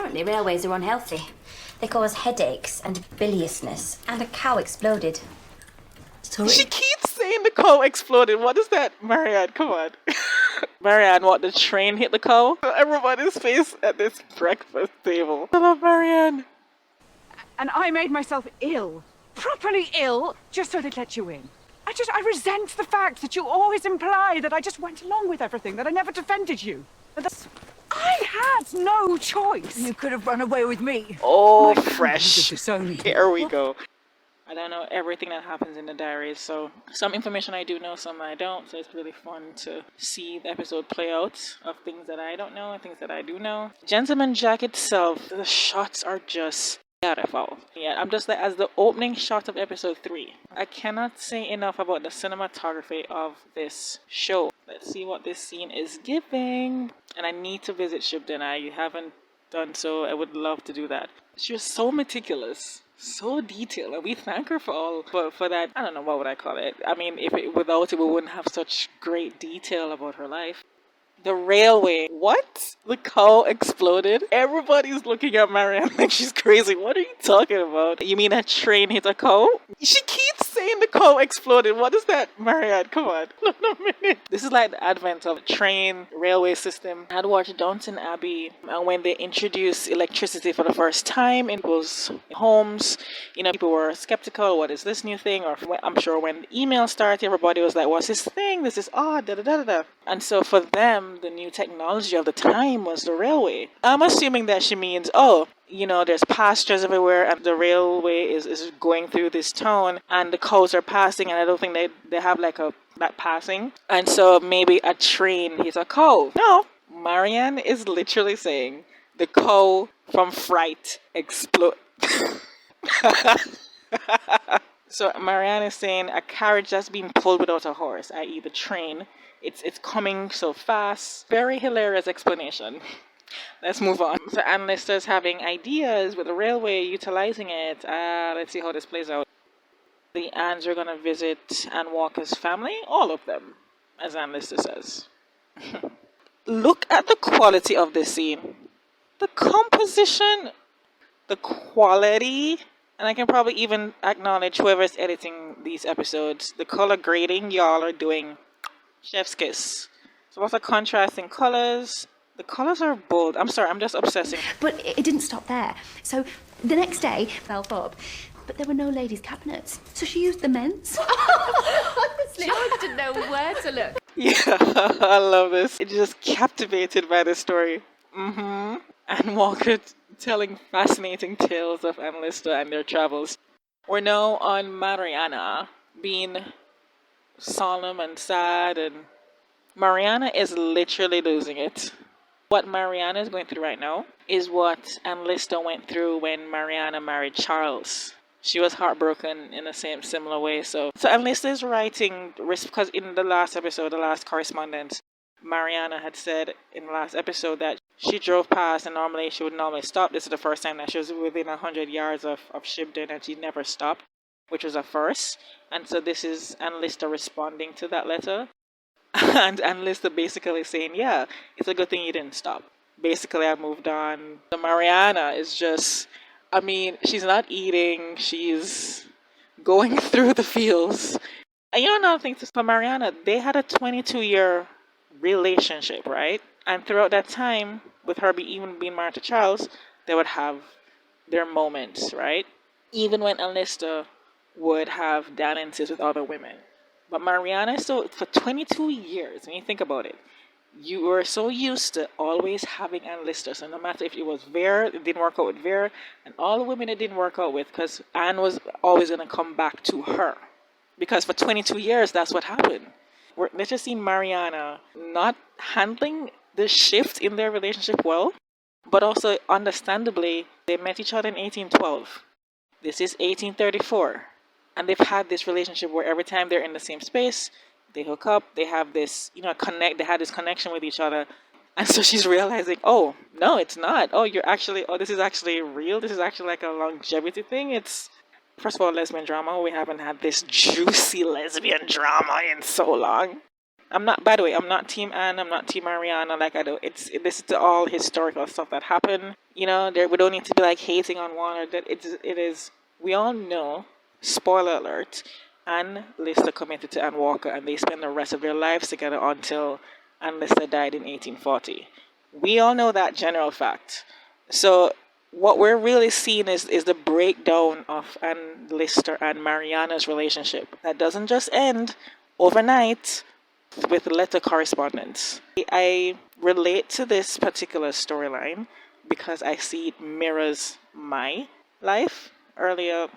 Apparently railways are unhealthy. They cause headaches and biliousness, and a cow exploded. Sorry? She keeps saying the cow exploded. What is that, Marianne? Come on. Marianne, what, the train hit the cow? Everybody's face at this breakfast table. I love Marianne. And I made myself ill, properly ill, just so they'd let you in. I resent the fact that you always imply that I just went along with everything, that I never defended you. I had no choice. You could have run away with me. Oh, fresh. Disowned. Here we go. I don't know everything that happens in the diaries, so some information I do know, some I don't, so it's really fun to see the episode play out of things that I don't know and things that I do know. Gentleman Jack itself, the shots are just beautiful. Yeah, I'm just like, as the opening shot of episode 3, I cannot say enough about the cinematography of this show. Let's see what this scene is giving. And I need to visit Shibden. I haven't done so. I would love to do that. She was so meticulous, so detailed, and we thank her for that. I don't know, what would I call it? I mean, without it, we wouldn't have such great detail about her life. The railway. What? The cow exploded? Everybody's looking at Marianne like she's crazy. What are you talking about? You mean a train hit a cow? She keeps saying the cow exploded. What is that, Marianne? Come on. No, minute. This is like the advent of train railway system. I had watched Downton Abbey, and when they introduced electricity for the first time in people's homes, people were skeptical. What is this new thing? Or I'm sure when the email started, everybody was like, what's this thing? This is odd, da-da-da-da-da. And so for them, the new technology of the time was the railway. I'm assuming that she means, there's pastures everywhere and the railway is going through this town and the cows are passing, and I don't think they have like that passing. And so maybe a train hits a cow. No, Marianne is literally saying the cow from fright explode. So Marianne is saying a carriage that's being pulled without a horse, i.e. the train. It's coming so fast. Very hilarious explanation. Let's move on. So Ann Lister's having ideas with the railway, utilizing it. Let's see how this plays out. The Anns are going to visit Ann Walker's family. All of them, as Ann Lister says. Look at the quality of this scene. The composition, the quality, and I can probably even acknowledge whoever's editing these episodes. The color grading, y'all are doing chef's kiss. So lots of contrast in colors. The colors are bold. I'm sorry, I'm just obsessing. But it didn't stop there. So the next day, fell up, but there were no ladies' cabinets. So she used the men's. Honestly, I didn't know where to look. Yeah, I love this. It's just captivated by the story. And Walker telling fascinating tales of Ann Lister and their travels. We're now on Mariana, being solemn and sad, and Mariana is literally losing it. What Mariana is going through right now is what Ann Lister went through when Mariana married Charles. She was heartbroken in the similar way. So Ann Lister is writing, because in the last episode, the last correspondence, Mariana had said in the last episode that she drove past and she would normally stop. This is the first time that she was within 100 yards of Shibden and she never stopped, which was a first. And so this is Ann Lister responding to that letter. And Ann Lister basically saying, yeah, it's a good thing you didn't stop. Basically, I moved on. So Mariana is just, she's not eating. She's going through the fields. And another thing for Mariana, they had a 22-year relationship, right? And throughout that time, with her even being married to Charles, they would have their moments, right? Even when Ann Lister would have dalliances with other women. But Mariana, so for 22 years, when you think about it, you were so used to always having Ann Lister. So no matter if it was Vera, it didn't work out with Vera, and all the women it didn't work out with, because Anne was always going to come back to her. Because for 22 years, that's what happened. Let's just see Mariana not handling the shift in their relationship well, but also understandably, they met each other in 1812. This is 1834. And they've had this relationship where every time they're in the same space, they hook up, they have this, they had this connection with each other. And so she's realizing, oh, no, it's not. Oh, this is actually real. This is actually like a longevity thing. It's, first of all, lesbian drama. We haven't had this juicy lesbian drama in so long. I'm not, by the way, I'm not Team Anne, I'm not Team Mariana, like I do. This is all historical stuff that happened. You know, we don't need to be like hating on one or that. It is, we all know, spoiler alert, Anne Lister committed to Anne Walker and they spent the rest of their lives together until Anne Lister died in 1840. We all know that general fact. So what we're really seeing is the breakdown of Anne Lister and Mariana's relationship. That doesn't just end overnight with letter correspondence. I relate to this particular storyline because I see it mirrors my life, earlier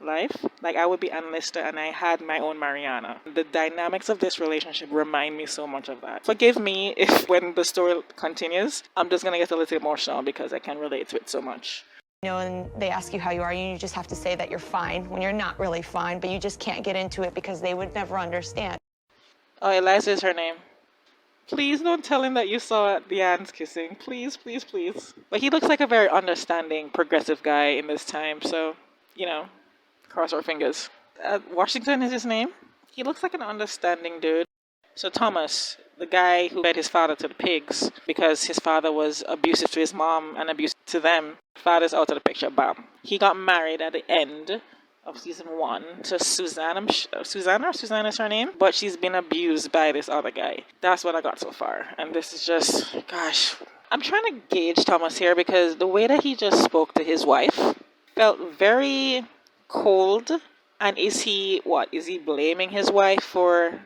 life. Like I would be Anne Lister and I had my own Mariana. The dynamics of this relationship remind me so much of that. Forgive me if when the story continues, I'm just going to get a little emotional because I can relate to it so much. You know, and they ask you how you are, you just have to say that you're fine when you're not really fine, but you just can't get into it because they would never understand. Oh, Eliza is her name. Please don't tell him that you saw the Anns kissing. Please, please, please. But he looks like a very understanding, progressive guy in this time, so, you know, cross our fingers. Washington is his name. He looks like an understanding dude. So Thomas, the guy who led his father to the pigs because his father was abusive to his mom and abusive to them, father's out of the picture, bam. He got married at the end of season 1 to Suzanne. Suzanne is her name, but she's been abused by this other guy. That's what I got so far. And this is just, gosh, I'm trying to gauge Thomas here because the way that he just spoke to his wife felt very cold. And is he blaming his wife for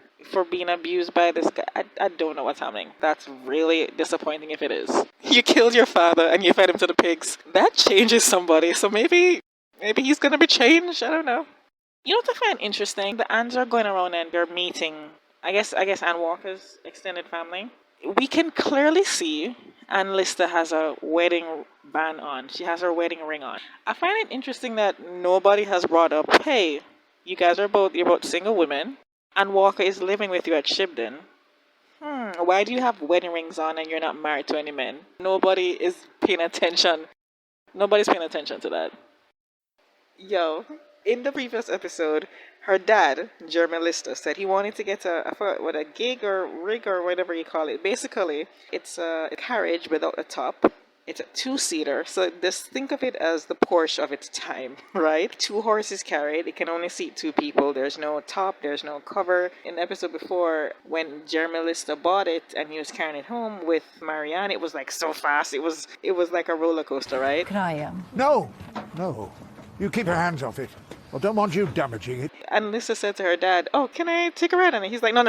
being abused by this guy? I don't know what's happening. That's really disappointing if it is. You killed your father and you fed him to the pigs. That changes somebody, so maybe he's gonna be changed. I don't know. You know what I find interesting? The Anns are going around and they're meeting, I guess Anne Walker's extended family. We can clearly see Anne Lister has a wedding band on. She has her wedding ring on. I find it interesting that nobody has brought up, hey, you're both single women. Anne Walker is living with you at Shibden. Why do you have wedding rings on and you're not married to any men? Nobody is paying attention. Nobody's paying attention to that. Yo, in the previous episode, her dad, Jeremy Lister, said he wanted to get a gig or rig or whatever you call it. Basically, it's a carriage without a top. It's a 2-seater, so just think of it as the Porsche of its time, right? 2 horses carried, it can only seat 2 people. There's no top, there's no cover. In the episode before, when Jeremy Lister bought it and he was carrying it home with Marianne, it was like so fast. It was like a roller coaster, right? Can I, No. You keep your hands off it. I don't want you damaging it. And Lisa said to her dad, oh, can I take a ride on it? He's like, no,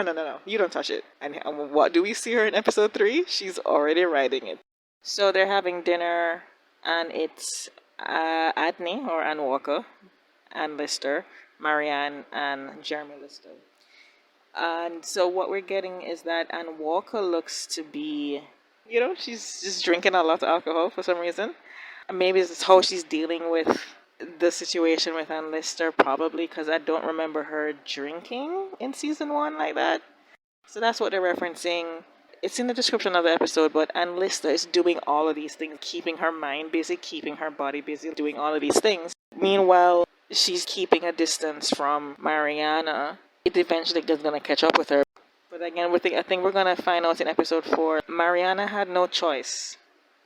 you don't touch it. And what do we see her in episode 3? She's already riding it. So they're having dinner, and it's Adney, or Anne Walker, Anne Lister, Marianne, and Jeremy Lister. And so what we're getting is that Anne Walker looks to be, she's just drinking a lot of alcohol for some reason. And maybe it's how she's dealing with the situation with Anne Lister, probably, because I don't remember her drinking in season 1 like that. So that's what they're referencing. It's in the description of the episode, but Anne Lister is doing all of these things, keeping her mind busy, keeping her body busy, doing all of these things. Meanwhile, she's keeping a distance from Mariana. It eventually is going to catch up with her. But again, I think we're going to find out in episode 4, Mariana had no choice.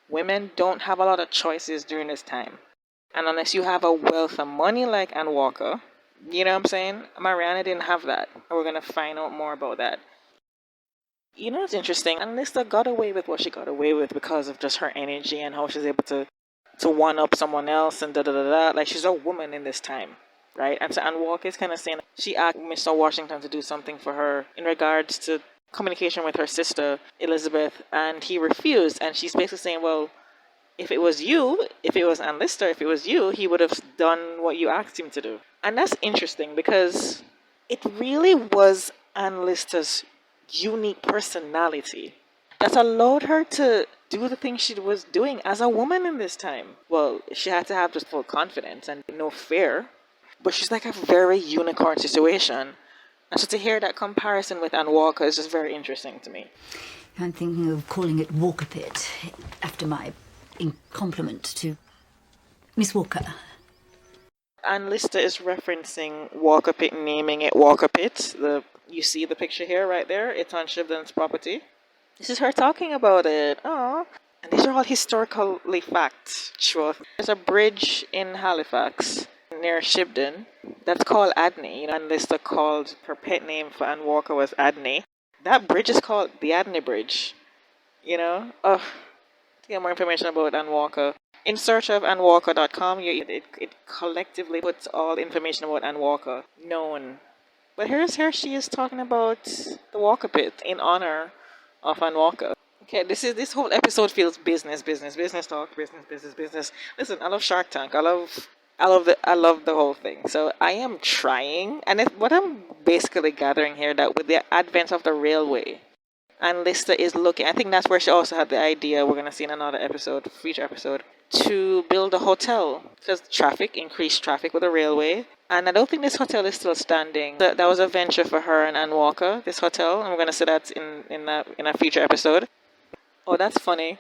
Women don't have a lot of choices during this time. And unless you have a wealth of money like Anne Walker, you know what I'm saying? Mariana didn't have that. And we're going to find out more about that. You know what's interesting? Anne Lister got away with what she got away with because of just her energy and how she's able to one-up someone else and da-da-da-da. Like, she's a woman in this time, right? And so Anne Walker is kind of saying she asked Mr. Washington to do something for her in regards to communication with her sister, Elizabeth, and he refused. And she's basically saying, well, if it was Anne Lister, if it was you, he would have done what you asked him to do. And that's interesting because it really was Anne Lister's unique personality that allowed her to do the things she was doing as a woman in this time. Well, she had to have just full confidence and no fear, but she's like a very unicorn situation. And so to hear that comparison with Anne Walker is just very interesting to me. I'm thinking of calling it Walker Pit after my compliment to Miss Walker. And Lister is referencing Walker Pit, naming it Walker Pit. You see the picture here, right there? It's on Shibden's property. This is her talking about it. Oh, and these are all historically facts. Sure. There's a bridge in Halifax near Shibden that's called Adney. You know, and Lister called her pet name for Anne Walker was Adney. That bridge is called the Adney Bridge. You know, to get more information about Anne Walker, in search of AnneWalker.com, it collectively puts all the information about Anne Walker known. But here she is talking about the Walker Pit in honor of Anne Walker. Okay, this whole episode feels business talk, business. Listen, I love Shark Tank. I love the whole thing. So I am trying, and what I'm basically gathering here, that with the advent of the railway, and Lister is looking, I think that's where she also had the idea, we're gonna see in another episode, future episode, to build a hotel, because increased traffic with the railway. And I don't think this hotel is still standing. That was a venture for her and Anne Walker, this hotel, and we're gonna see that in a future episode. Oh, that's funny.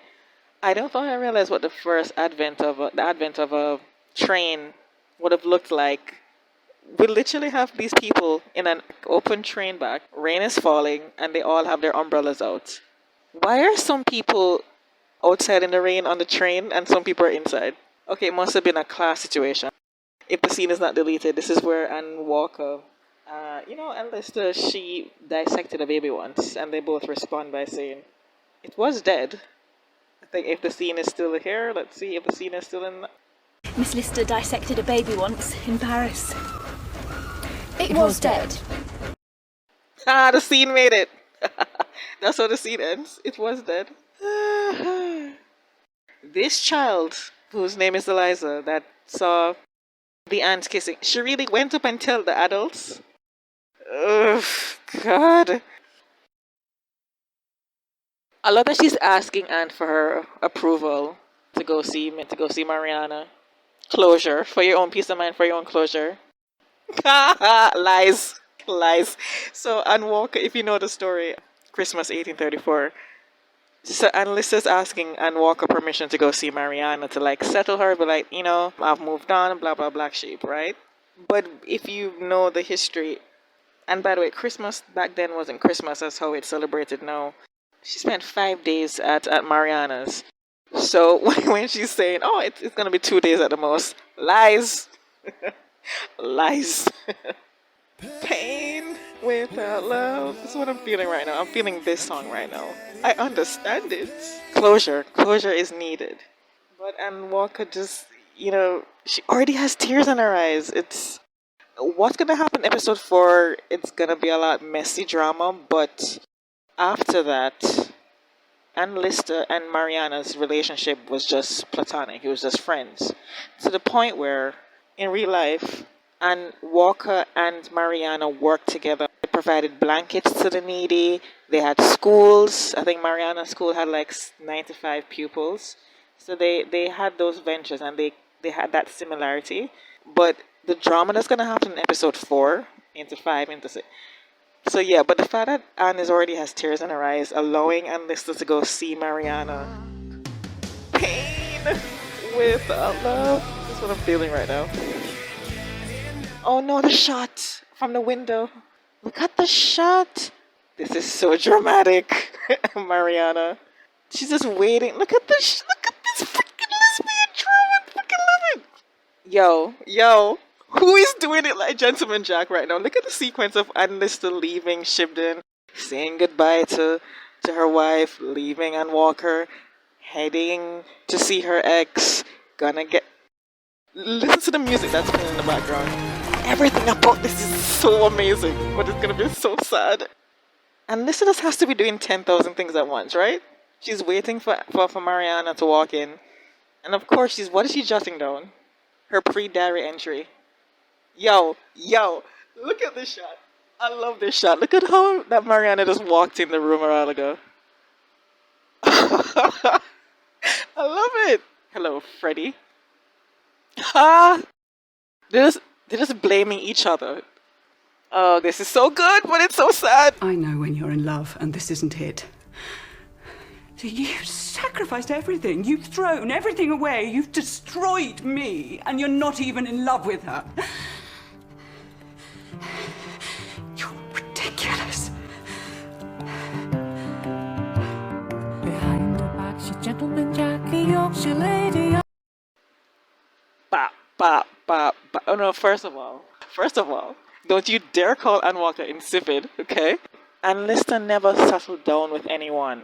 I don't think I realized what the advent of a train would have looked like. We literally have these people in an open train back, rain is falling, and they all have their umbrellas out. Why are some people outside in the rain on the train and some people are inside? Okay, it must have been a class situation. If the scene is not deleted, this is where Anne Walker, and Lister, she dissected a baby once, and they both respond by saying, it was dead. I think if the scene is still here, let's see if the scene is still in. Miss Lister dissected a baby once in Paris. It was dead. The scene made it. That's how the scene ends. It was dead. This child, whose name is Eliza, that saw the ants kissing, she really went up and told the adults. Ugh, God. I love that she's asking Anne for her approval to go see Mariana. Closure, for your own peace of mind, for your own closure. Lies. So Anne Walker, if you know the story, Christmas 1834. So Anne Lister's asking Anne Walker permission to go see Mariana to settle her, but I've moved on, blah blah black sheep, right? But if you know the history, and by the way, Christmas back then wasn't Christmas as how it's celebrated now. She spent 5 days at Mariana's. So when she's saying, oh, it's going to be 2 days at the most, lies. Lies. Pain without love. This is what I'm feeling right now. I'm feeling this song right now. I understand it. Closure is needed. But Anne Walker just, she already has tears in her eyes. It's what's going to happen episode 4. It's going to be a lot messy drama, but after that, Anne Lister and Mariana's relationship was just platonic. It was just friends. To the point where, in real life, Anne Walker and Mariana worked together. They provided blankets to the needy. They had schools. I think Mariana's school had 95 pupils. So they had those ventures and they had that similarity. But the drama that's going to happen in episode 4, into 5, into 6. So yeah, but the fact that Anne already has tears in her eyes, allowing Anne Lister to go see Mariana. Pain with love. That's what I'm feeling right now. Oh no, the shot from the window. Look at the shot. This is so dramatic. Mariana. She's just waiting. Look at this freaking lesbian drama. I fucking love it. Yo. Who is doing it like Gentleman Jack right now? Look at the sequence of Anne Lister leaving Shibden, saying goodbye to her wife, leaving Anne Walker, heading to see her ex, listen to the music that's playing in the background. Everything about this is so amazing, but it's gonna be so sad. And Lister just has to be doing 10,000 things at once, right? She's waiting for Mariana to walk in. And of course, what is she jotting down? Her pre-diary entry. Yo, look at this shot. I love this shot. Look at how that Mariana just walked in the room a while ago. I love it. Hello, Freddie. They're just blaming each other. Oh, this is so good, but it's so sad. I know when you're in love, and this isn't it. So you've sacrificed everything. You've thrown everything away. You've destroyed me. And you're not even in love with her. You're ridiculous. Behind her back, she's gentleman Jack, a Yorkshire lady. Bop, bop, bop, bop. Oh no, first of all, don't you dare call Anne Walker insipid, okay? Anne Lister never settled down with anyone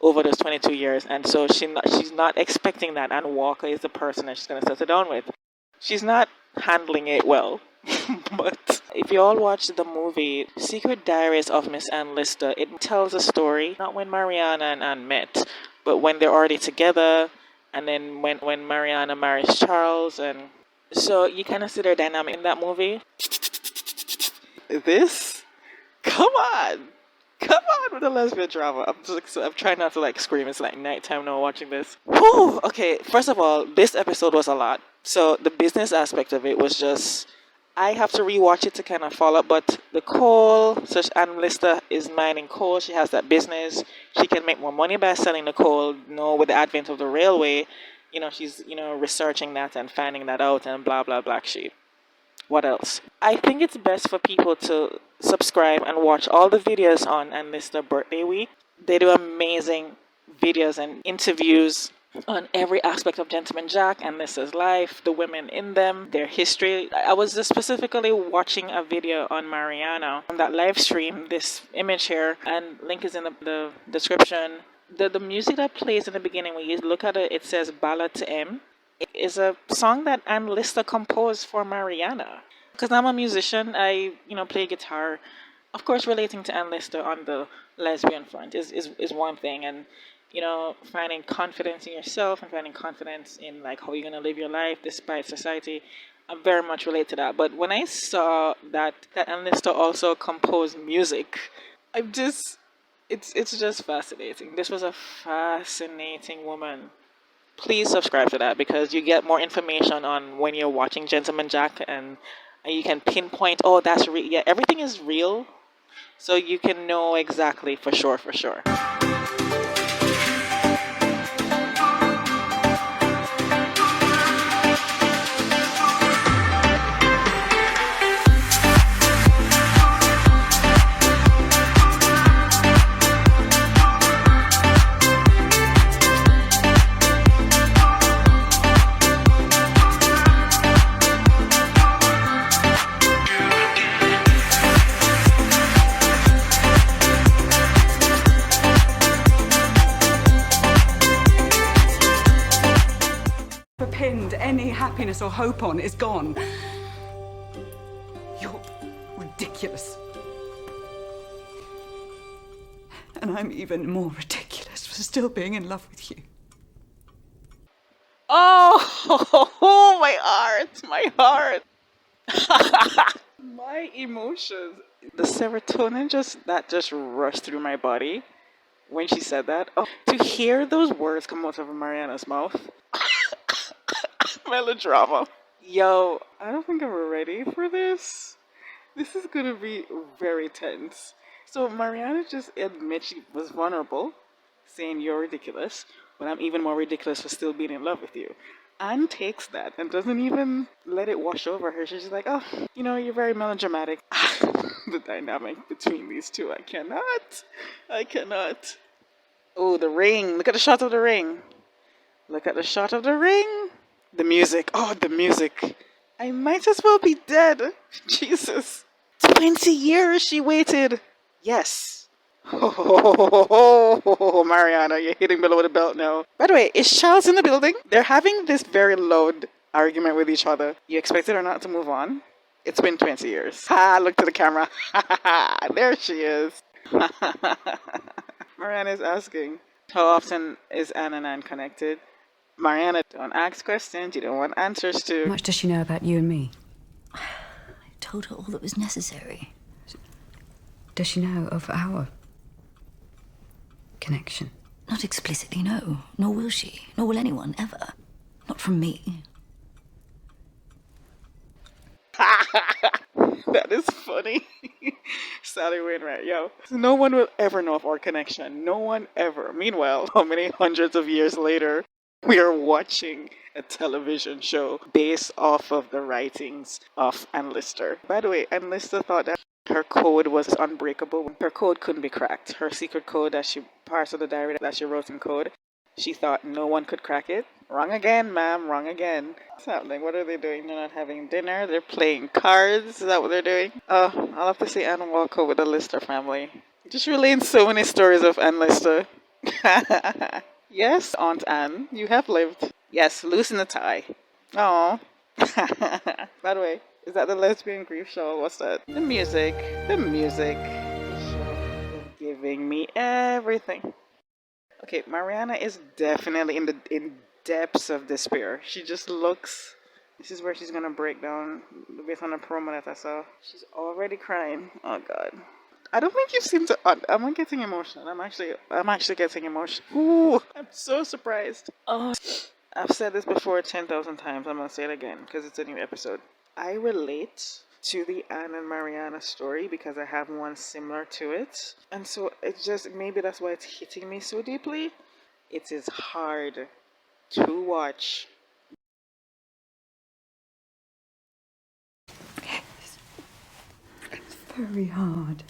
over those 22 years, and so she's not expecting that Anne Walker is the person that she's going to settle down with. She's not handling it well. But if you all watched the movie Secret Diaries of Miss Anne Lister, it tells a story, not when Mariana and Anne met, but when they're already together, and then when Mariana marries Charles, and so you kind of see their dynamic in that movie. This? Come on with the lesbian drama. I'm trying not to like scream. It's like nighttime now watching this. Whew. Okay, first of all, this episode was a lot. So the business aspect of it was just, I have to rewatch it to kind of follow up. But the coal, so Anne Lister is mining coal. She has that business. She can make more money by selling the coal. With the advent of the railway, she's researching that and finding that out and blah blah black sheep. What else? I think it's best for people to subscribe and watch all the videos on Anne Lister birthday week. They do amazing videos and interviews on every aspect of Gentleman Jack and Lister's life, the women in them, their history. I was just specifically watching a video on Mariana on that live stream, this image here, and link is in the description. The music that plays in the beginning, when you look at it, it says Ballad to M. It is a song that Anne Lister composed for Mariana. Because I'm a musician, I play guitar. Of course, relating to Anne Lister on the lesbian front is one thing, and finding confidence in yourself and finding confidence in like how you're gonna live your life despite society. I very much relate to that. But when I saw that Anne Lister also composed music, it's just fascinating. This was a fascinating woman. Please subscribe to that because you get more information on when you're watching Gentleman Jack, and you can pinpoint, oh, that's real. Yeah, everything is real, so you can know exactly for sure. Pinned any happiness or hope on is gone. You're ridiculous. And I'm even more ridiculous for still being in love with you. Oh, my heart. My emotions. The serotonin just rushed through my body when she said that. Oh, to hear those words come out of Mariana's mouth. Melodrama. Yo, I don't think I'm ready for this. This is gonna be very tense. So Mariana just admits she was vulnerable, saying you're ridiculous, but I'm even more ridiculous for still being in love with you. Anne takes that and doesn't even let it wash over her. She's just like, oh, you're very melodramatic. The dynamic between these two, I cannot. Oh, the ring. Look at the shot of the ring. The music. Oh, the music. I might as well be dead. Jesus. 20 years she waited. Yes. Oh, Mariana, you're hitting below the belt now. By the way, is Charles in the building? They're having this very loud argument with each other. You expected her not to move on? It's been 20 years. Ha, look to the camera. There she is. Mariana is asking, how often is Anne and Anne connected? Mariana, don't ask questions you don't want answers to. How much does she know about you and me? I told her all that was necessary. Does she know of our connection? Not explicitly, no. Nor will she. Nor will anyone, ever. Not from me. That is funny. Sally Wainwright, yo. No one will ever know of our connection. No one ever. Meanwhile, how many hundreds of years later, we are watching a television show based off of the writings of Anne Lister. By the way, Anne Lister thought that her code was unbreakable. Her code couldn't be cracked. Her secret code that she, parts of the diary that she wrote in code, she thought no one could crack it. Wrong again, ma'am, wrong again. What's happening? What are they doing? They're not having dinner. They're playing cards. Is that what they're doing? Oh, I'll have to see Anne Walker with the Lister family. Just relaying so many stories of Anne Lister. Yes, Aunt Anne, you have lived. Yes, loosen the tie. Oh. By the way, is that the lesbian grief show? What's that? The music. The music. The show is giving me everything. Okay, Mariana is definitely in depths of despair. She just looks. This is where she's gonna break down based on the promo that I saw. She's already crying. Oh God. I don't think you seem to. I'm getting emotional. I'm actually getting emotional. Ooh, I'm so surprised. Oh, I've said this before 10,000 times. I'm gonna say it again because it's a new episode. I relate to the Anne and Mariana story because I have one similar to it, and so it's just maybe that's why it's hitting me so deeply. It is hard to watch. It's very hard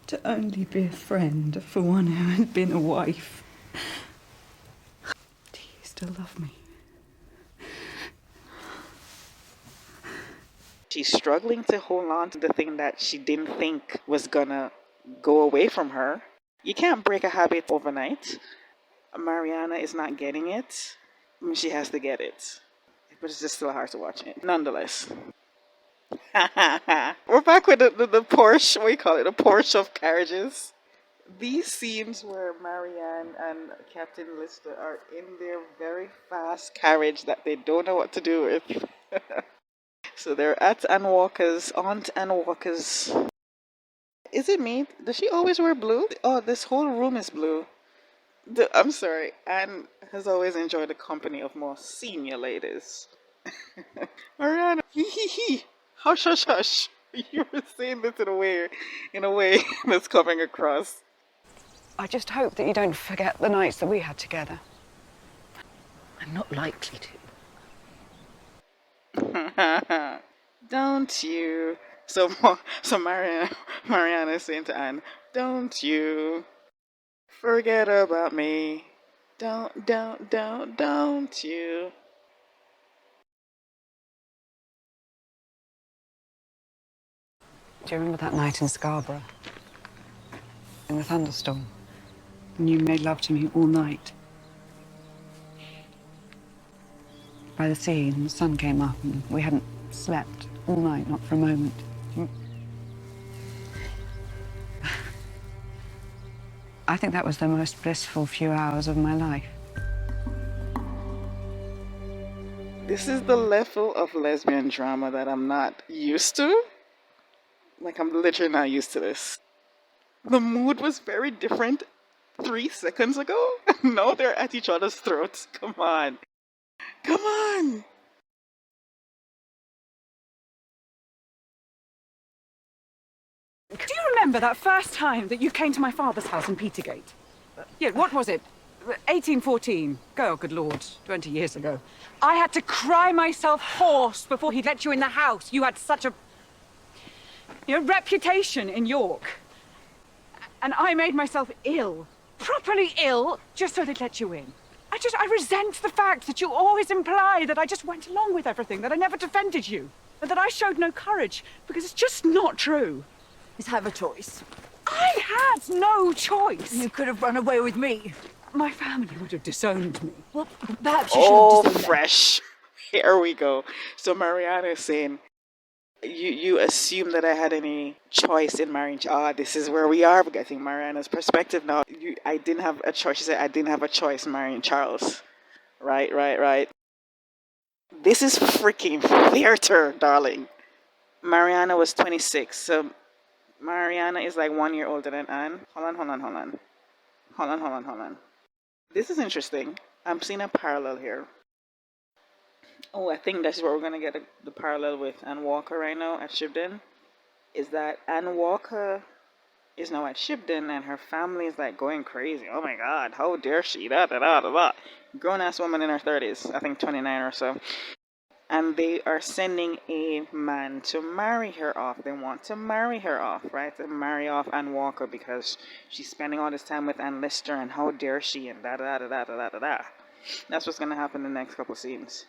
to only be a friend for one who has been a wife. Do you still love me? She's struggling to hold on to the thing that she didn't think was gonna go away from her. You can't break a habit overnight. Mariana is not getting it. I mean, she has to get it. But it's just still hard to watch it. Nonetheless. We're back with the Porsche. What do you call it? The Porsche of carriages. These scenes where Marianne and Captain Lister are in their very fast carriage that they don't know what to do with. So they're at Anne Walker's, Aunt Anne Walker's. Is it me? Does she always wear blue? Oh, this whole room is blue. I'm sorry. Anne has always enjoyed the company of more senior ladies. Mariana, hee hee hee. Hush, hush, hush. You were saying this in a way that's coming across. I just hope that you don't forget the nights that we had together. I'm not likely to. Don't you? So Mariana is saying to Anne, don't you forget about me. Don't you? Do you remember that night in Scarborough? In the thunderstorm? And you made love to me all night. By the sea, and the sun came up, and we hadn't slept all night, not for a moment. I think that was the most blissful few hours of my life. This is the level of lesbian drama that I'm not used to. Like, I'm literally not used to this. The mood was very different 3 seconds ago. Now they're at each other's throats. Come on. Come on. Do you remember that first time that you came to my father's house in Petergate? Yeah, what was it? 1814. Oh, good Lord, 20 years ago. I had to cry myself hoarse before he'd let you in the house. You had such a, reputation in York. And I made myself ill, properly ill, just so they'd let you in. I resent the fact that you always imply that I just went along with everything, that I never defended you, and that I showed no courage, because it's just not true. Let's have a choice. I had no choice. You could have run away with me. My family would have disowned me. Well, perhaps you should have disowned them. Fresh. Here we go. So Mariana is saying, you assume that I had any choice in marrying. This is where we are getting Mariana's perspective now. I didn't have a choice. She said, I didn't have a choice marrying Charles. Right. This is freaking theater, darling. Mariana was 26, so Mariana is like 1 year older than Anne. Hold on. This is interesting. I'm seeing a parallel here. Oh, I think that's where we're going to get the parallel with Anne Walker right now at Shibden. Is that Anne Walker is now at Shibden, and her family is like going crazy. Oh my god, how dare she? Da da da da da. Grown ass woman in her 30s, I think 29 or so. And they are sending a man to marry her off. They want to marry her off, right? To marry off Anne Walker because she's spending all this time with Anne Lister, and how dare she, and da da da da da da da da. That's what's gonna happen in the next couple scenes.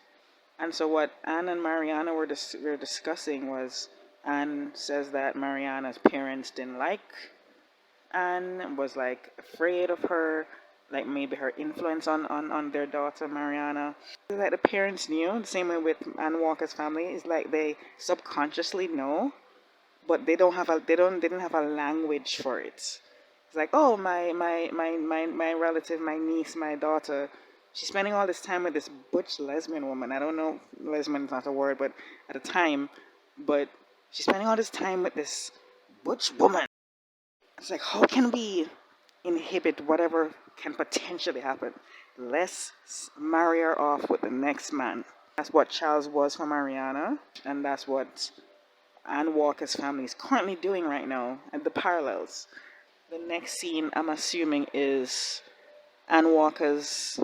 And so what Anne and Mariana were discussing was, Anne says that Mariana's parents didn't like Anne, was like afraid of her, like maybe her influence on their daughter Mariana. Like the parents knew, the same way with Anne Walker's family, is like they subconsciously know, but they didn't have a language for it. It's like, oh, my relative, my niece, my daughter, she's spending all this time with this butch lesbian woman. I don't know, lesbian is not a word, but at the time, but she's spending all this time with this butch woman. It's like, how can we inhibit whatever can potentially happen? Let's marry her off with the next man. That's what Charles was for Mariana, and that's what Anne Walker's family is currently doing right now, and the parallels. The next scene, I'm assuming, is Anne Walker's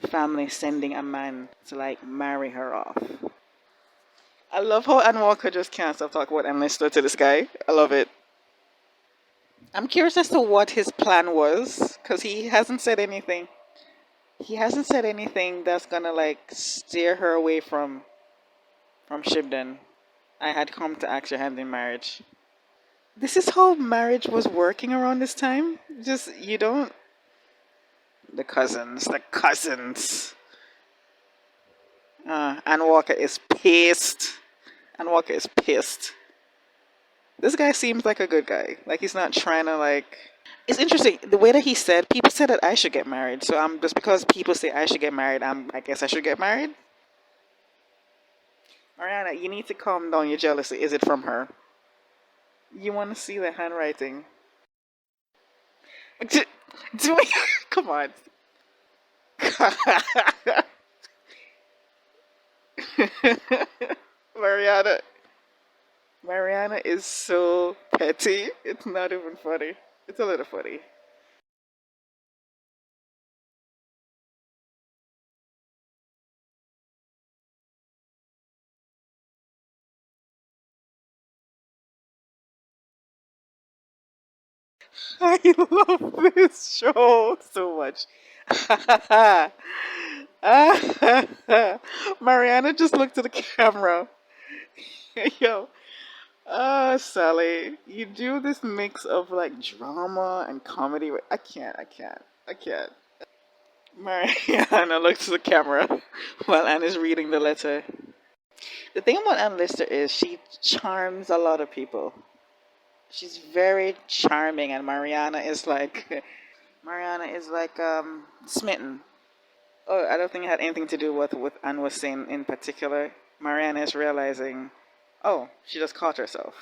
family sending a man to like marry her off. I love how Anne Walker just can't stop talking about Anne Lister to this guy. I love it. I'm curious as to what his plan was, because he hasn't said anything. He hasn't said anything that's gonna like steer her away from Shibden. I had come to ask your hand in marriage. This is how marriage was working around this time. Just, you don't... The cousins. Anne Walker is pissed. Anne Walker is pissed. This guy seems like a good guy. Like, he's not trying to, like... It's interesting, the way that he said, people said that I should get married. So I'm just because people say I should get married, I guess I should get married. Mariana, you need to calm down your jealousy. Is it from her? You want to see the handwriting? Come on. Mariana is so petty. It's not even funny. It's a little funny. I love this show so much. Mariana just looked at the camera. Yo, Sally, you do this mix of like drama and comedy. I can't. Mariana looks at the camera while Anne is reading the letter. The thing about Anne Lister is she charms a lot of people. She's very charming, and Mariana is like smitten. Oh, I don't think it had anything to do with what Anne was saying in particular. Mariana is realizing, oh, she just caught herself.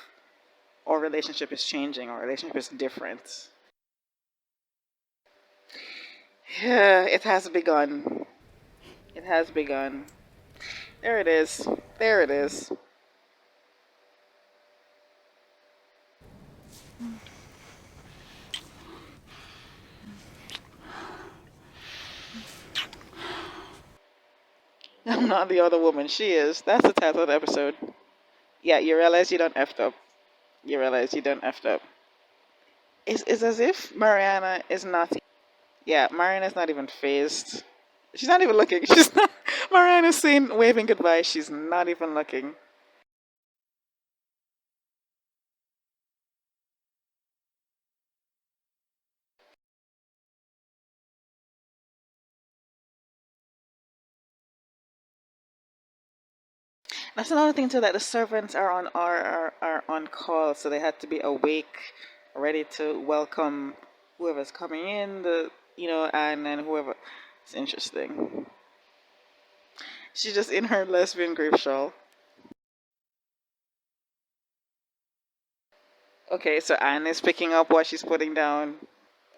Our relationship is changing. Our relationship is different. Yeah, it has begun. It has begun. There it is. There it is. I'm not the other woman. She is. That's the title of the episode. Yeah, you realize you done effed up. You realize you done effed up. It's as if Mariana is not... Yeah, Mariana's not even phased. She's not even looking. She's not... Mariana's saying, waving goodbye. She's not even looking. That's another thing too, that the servants are on call, so they had to be awake, ready to welcome whoever's coming in, and then whoever. It's interesting. She's just in her lesbian grief shawl. Okay, so Anne is picking up what she's putting down.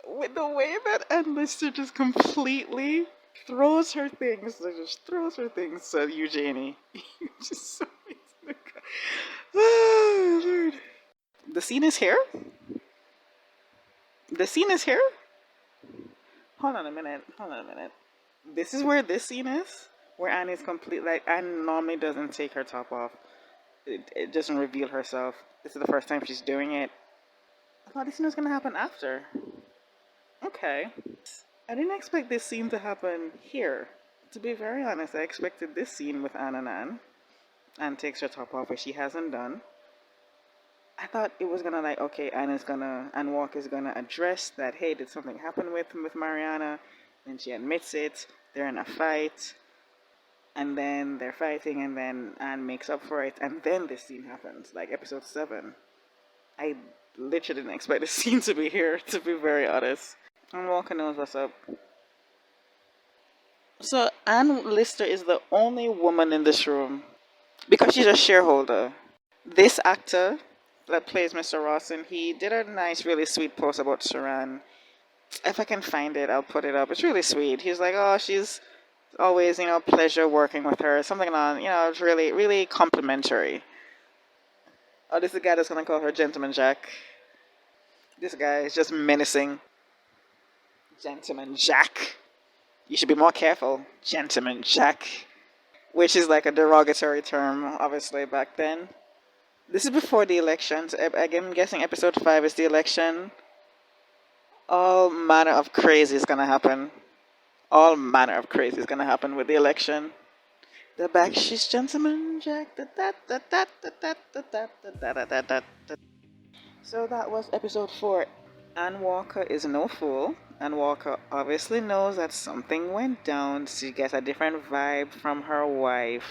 With the way that Anne Lister just completely throws her things, so Eugenie. Just so oh, Lord. The scene is here. The scene is here? Hold on a minute. This is where this scene is? Where Anne is complete, like, Anne normally doesn't take her top off. It doesn't reveal herself. This is the first time she's doing it. I thought this scene was gonna happen after. Okay. I didn't expect this scene to happen here. To be very honest, I expected this scene with Anne and Anne. Anne takes her top off, which she hasn't done. I thought it was gonna like, okay, Anne Walker's gonna address that, hey, did something happen with Mariana? And she admits it. They're in a fight. And then they're fighting, and then Anne makes up for it, and then this scene happens, like episode 7. I literally didn't expect this scene to be here, to be very honest. Anne Walker knows what's up. So Anne Lister is the only woman in this room because she's a shareholder. This actor that plays Mr. Rawson, he did a nice, really sweet post about Saran. If I can find it, I'll put it up. It's really sweet. He's like, oh, she's always, pleasure working with her. Something along, it's really, really complimentary. Oh, this is the guy that's going to call her Gentleman Jack. This guy is just menacing. Gentleman Jack. You should be more careful, Gentleman Jack. Which is like a derogatory term, obviously, back then. This is before the elections. I'm guessing episode 5 is the election. All manner of crazy is going to happen. All manner of crazy is going to happen with the election. The back, she's Gentleman Jack. So that was episode 4. Anne Walker is no fool. Anne Walker obviously knows that something went down. She gets a different vibe from her wife.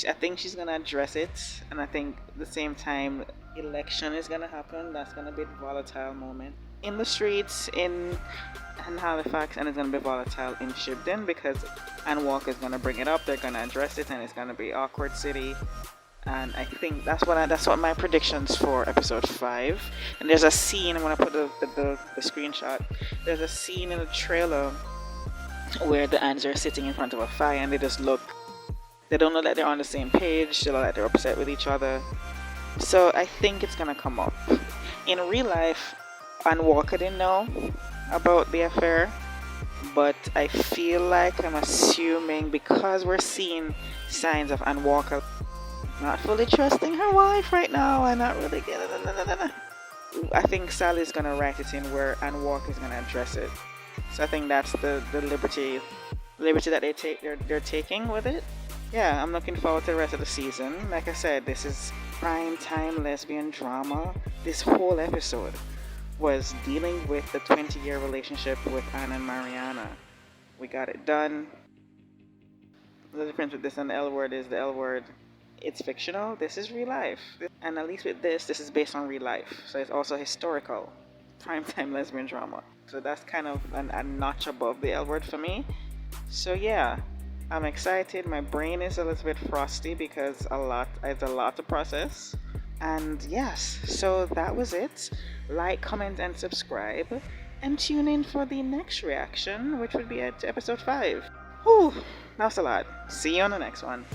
I think she's going to address it. And I think at the same time, election is going to happen. That's going to be a volatile moment in the streets in Halifax, and it's going to be volatile in Shibden because Anne Walker is going to bring it up. They're going to address it, and it's going to be awkward city. And I think that's what my predictions for episode 5. And there's a scene. I'm going to put the screenshot. There's a scene in the trailer where the Anns are sitting in front of a fire, and they just look. They don't know that they're on the same page. They look like they're upset with each other. So I think it's going to come up. In real life, Anne Walker didn't know about the affair, but I feel like I'm assuming because we're seeing signs of Anne Walker not fully trusting her wife right now and not really getting it. I think Sally's gonna write it in where Anne Walker's gonna address it. So I think that's the liberty that they're taking with it. Yeah, I'm looking forward to the rest of the season. Like I said, this is prime time lesbian drama. This whole episode was dealing with the 20-year relationship with Anne and Mariana. We got it done. The difference with this and the L word is the L word, it's fictional. This is real life. And at least with this is based on real life. So it's also historical. Primetime lesbian drama. So that's kind of a notch above the L word for me. So yeah, I'm excited. My brain is a little bit frosty because it's a lot to process. And yes, so that was it. Like, comment, and subscribe. And tune in for the next reaction, which would be at episode 5. Whew, that's a lot. See you on the next one.